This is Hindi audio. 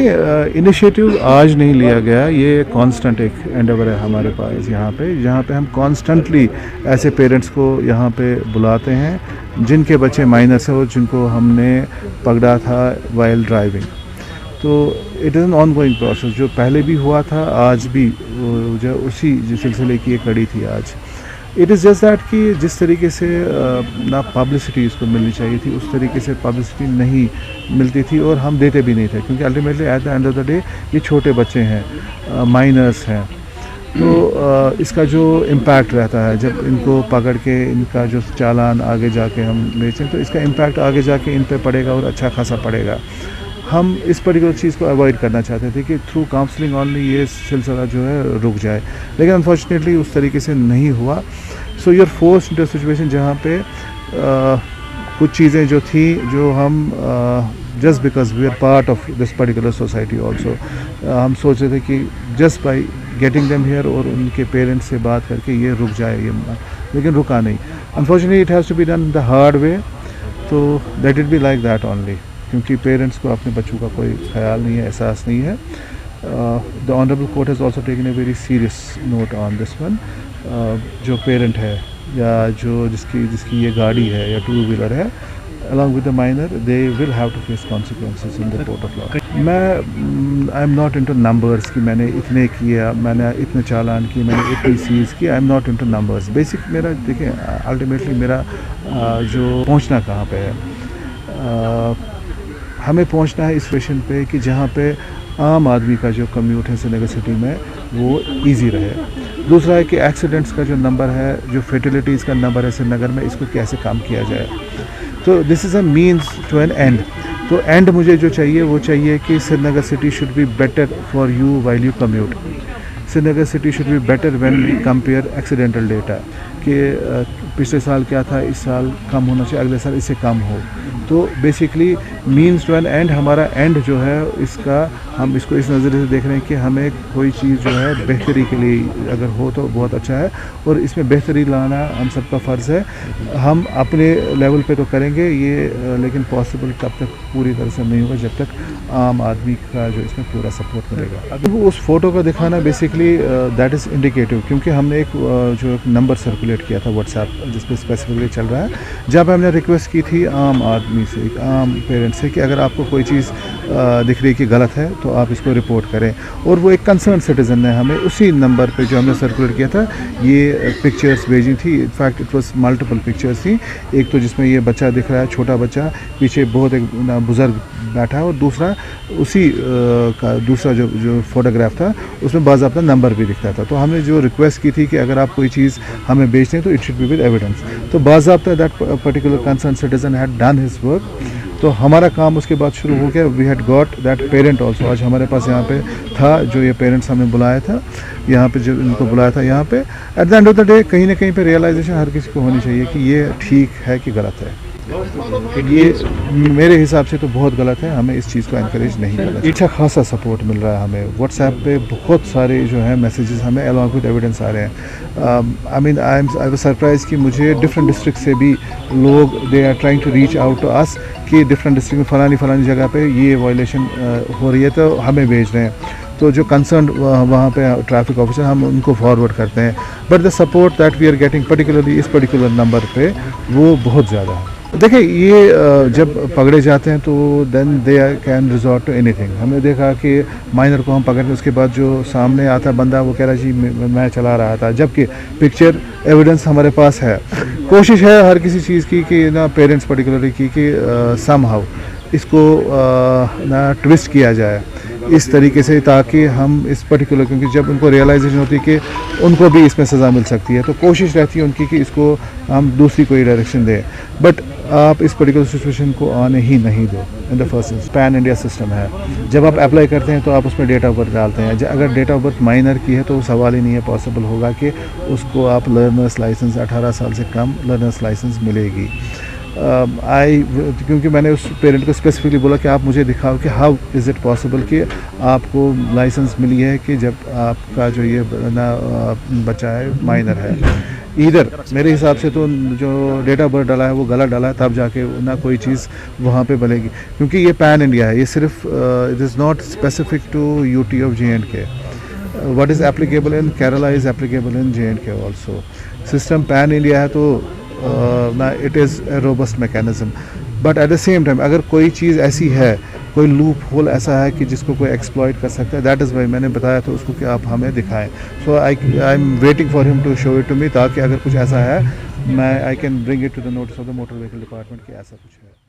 इनिशिएटिव आज नहीं लिया गया, ये कांस्टेंट एक एंडेवर है हमारे पास यहाँ पे, जहाँ पे हम कॉन्स्टेंटली ऐसे पेरेंट्स को यहाँ पे बुलाते हैं जिनके बच्चे माइनर्स हैं और जिनको हमने पकड़ा था वाइल ड्राइविंग। तो it is an on going process, जो पहले भी हुआ था आज भी जो उसी सिलसिले की एक कड़ी थी आज। इट इज़ जस्ट दैट कि जिस तरीके से ना पब्लिसिटी इसको मिलनी चाहिए थी उस तरीके से पब्लिसिटी नहीं मिलती थी और हम देते भी नहीं थे, क्योंकि ultimately at the end of the day ये छोटे बच्चे हैं, माइनर्स हैं। तो इसका जो इम्पैक्ट रहता है जब इनको पकड़ के इनका जो चालान आगे जाके हम बेचें तो इसका इम्पैक्ट आगे जाके इन पे पड़ेगा और अच्छा खासा पड़ेगा। हम इस पर्टिकुलर चीज़ को अवॉइड करना चाहते थे कि थ्रू काउंसलिंग ऑनली ये सिलसिला जो है रुक जाए, लेकिन अनफॉर्चुनेटली उस तरीके से नहीं हुआ। So you're forced into situation जहाँ पे कुछ चीज़ें जो थी जो हम just because we are part of this particular society also, हम सोच रहे थे कि just by getting them here और उनके पेरेंट्स से बात करके ये रुक जाए, ये लेकिन रुका नहीं। Unfortunately it has to be done the hard way, तो that it be like that only, क्योंकि पेरेंट्स को अपने बच्चों का कोई ख्याल नहीं है, एहसास नहीं है। The honourable court has also taken a very serious note on this one. जो पेरेंट है या जो जिसकी ये गाड़ी है या टू व्हीलर है along with the minor, they will have to face consequences in the court of law. मैं I am not into numbers कि मैंने इतने किया, मैंने इतने चालान किए, मैंने इतनी सीज़ की। I am not into numbers. Basic मेरा देखें अल्टीमेटली मेरा जो पहुंचना कहाँ पे है, हमें पहुंचना है इस स्टेशन पे कि जहाँ पे आम आदमी का जो कम्यूट है श्रीनगर सिटी में वो इजी रहे। दूसरा है कि एक्सीडेंट्स का जो नंबर है, जो फेटिलिटीज़ का नंबर है श्रीनगर में, इसको कैसे कम किया जाए। तो this is a means to an end. तो एंड मुझे जो चाहिए वो चाहिए कि Srinagar city should be better for you while you commute. Srinagar city should be better when we compare accidental data कि पिछले साल क्या था, इस साल कम होना चाहिए, अगले साल इससे कम हो। तो basically means to an end, हमारा एंड जो है इसका हम इसको इस नज़रिए से देख रहे हैं कि हमें कोई चीज़ जो है बेहतरी के लिए अगर हो तो बहुत अच्छा है, और इसमें बेहतरी लाना हम सबका फ़र्ज़ है। हम अपने लेवल पे तो करेंगे ये, लेकिन पॉसिबल तब तक पूरी तरह से नहीं होगा जब तक आम आदमी का जो इसमें पूरा सपोर्ट मिलेगा। अभी वो उस फ़ोटो का दिखाना बेसिकली दैट इज़ इंडिकेटिव, क्योंकि हमने एक जो एक नंबर सर्कुलेट किया था व्हाट्सएप जिस पर स्पेसिफिकली चल रहा है, जब हमने रिक्वेस्ट की थी आम आदमी से, एक आम पेरेंट्स से कि अगर आपको कोई चीज़ दिख रही कि गलत है तो आप इसको रिपोर्ट करें। और वो एक कंसर्न सिटीज़न ने हमें उसी नंबर पे जो हमने सर्कुलेट किया था ये पिक्चर्स भेजी थी। In fact it was multiple pictures थी, एक तो जिसमें ये बच्चा दिख रहा है, छोटा बच्चा, पीछे बहुत एक बुज़ुर्ग बैठा है, और दूसरा उसी का दूसरा जो फोटोग्राफ था उसमें बाज़ाब्ता नंबर भी दिखता था। तो हमने जो रिक्वेस्ट की थी कि अगर आप कोई चीज़ हमें बेचते हैं तो it should be with evidence. तो बाज़ाब्ता that particular concern citizen had done his work. तो हमारा काम उसके बाद शुरू हो गया। We had got that parent also. आज हमारे पास यहाँ पे था जो ये पेरेंट्स हमने बुलाया था, यहाँ पे जो इनको बुलाया था, यहाँ पे at the end of the day कहीं ना कहीं पे रियलाइजेशन हर किसी को होनी चाहिए कि ये ठीक है कि गलत है। ये मेरे हिसाब से तो बहुत गलत है, हमें इस चीज़ को एनकरेज नहीं करना चाहिए। अच्छा खासा सपोर्ट मिल रहा है हमें व्हाट्सएप पे, बहुत सारे जो है मैसेजेस हमें अलॉन्ग विद एविडेंस आ रहे हैं। I mean I was surprise कि मुझे डिफरेंट डिस्ट्रिक्ट से भी लोग they are trying to reach out to us कि डिफरेंट डिस्ट्रिक्ट में फलानी जगह पे ये वायलेशन हो रही है, तो हमें भेज रहे हैं। तो जो कंसर्न वहाँ पे ट्रैफिक ऑफिसर, हम उनको फॉरवर्ड करते हैं, but the support that we are getting particularly इस पर्टिकुलर नंबर पे वो बहुत ज़्यादा है। देखिए ये जब पकड़े जाते हैं तो then they can resort to anything. हमने देखा कि माइनर को हम पकड़ते उसके बाद जो सामने आता बंदा वो कह रहा जी मैं चला रहा था, जबकि पिक्चर एविडेंस हमारे पास है। कोशिश है हर किसी चीज़ की कि ना पेरेंट्स पर्टिकुलरली की कि समहाउ इसको ना ट्विस्ट किया जाए इस तरीके से, ताकि हम इस पर्टिकुलर, क्योंकि जब उनको रियलाइजेशन होती है कि उनको भी इसमें सज़ा मिल सकती है, तो कोशिश रहती है उनकी कि इसको हम दूसरी कोई डायरेक्शन दें। बट आप इस पर्टिकुलर सिचुएशन को आने ही नहीं दो। In the first pan India system है, जब आप अप्लाई करते हैं तो आप उसमें डेट ऑफ बर्थ डालते हैं। अगर डेट ऑफ बर्थ माइनर की है तो सवाल ही नहीं है पॉसिबल होगा कि उसको आप लर्नर्स लाइसेंस 18 साल से कम लर्नर्स लाइसेंस मिलेगी। क्योंकि मैंने उस पेरेंट को स्पेसिफिकली बोला कि आप मुझे दिखाओ कि हाउ इज़ इट पॉसिबल कि आपको लाइसेंस मिली है कि जब आपका जो ये ना बच्चा है माइनर है। इधर मेरे हिसाब से तो जो डेट ऑफ बर्थ डाला है वो गलत डाला है, तब जाके ना कोई चीज़ वहाँ पे बनेगी, क्योंकि ये पैन इंडिया है, ये सिर्फ it is not specific to UT of JNK. What is applicable in Kerala is applicable in JNK also. System pan India है तो ना it is a robust mechanism, but at the same time अगर कोई चीज़ ऐसी है, कोई लूप होल ऐसा है कि जिसको कोई एक्सप्लॉइट कर सकता है, दैट इज़ वाई मैंने बताया था उसको कि आप हमें दिखाएं. So I am waiting for him to show it to me, ताकि अगर कुछ ऐसा है मैं I can bring it to the notice of the motor vehicle department कि ऐसा कुछ है.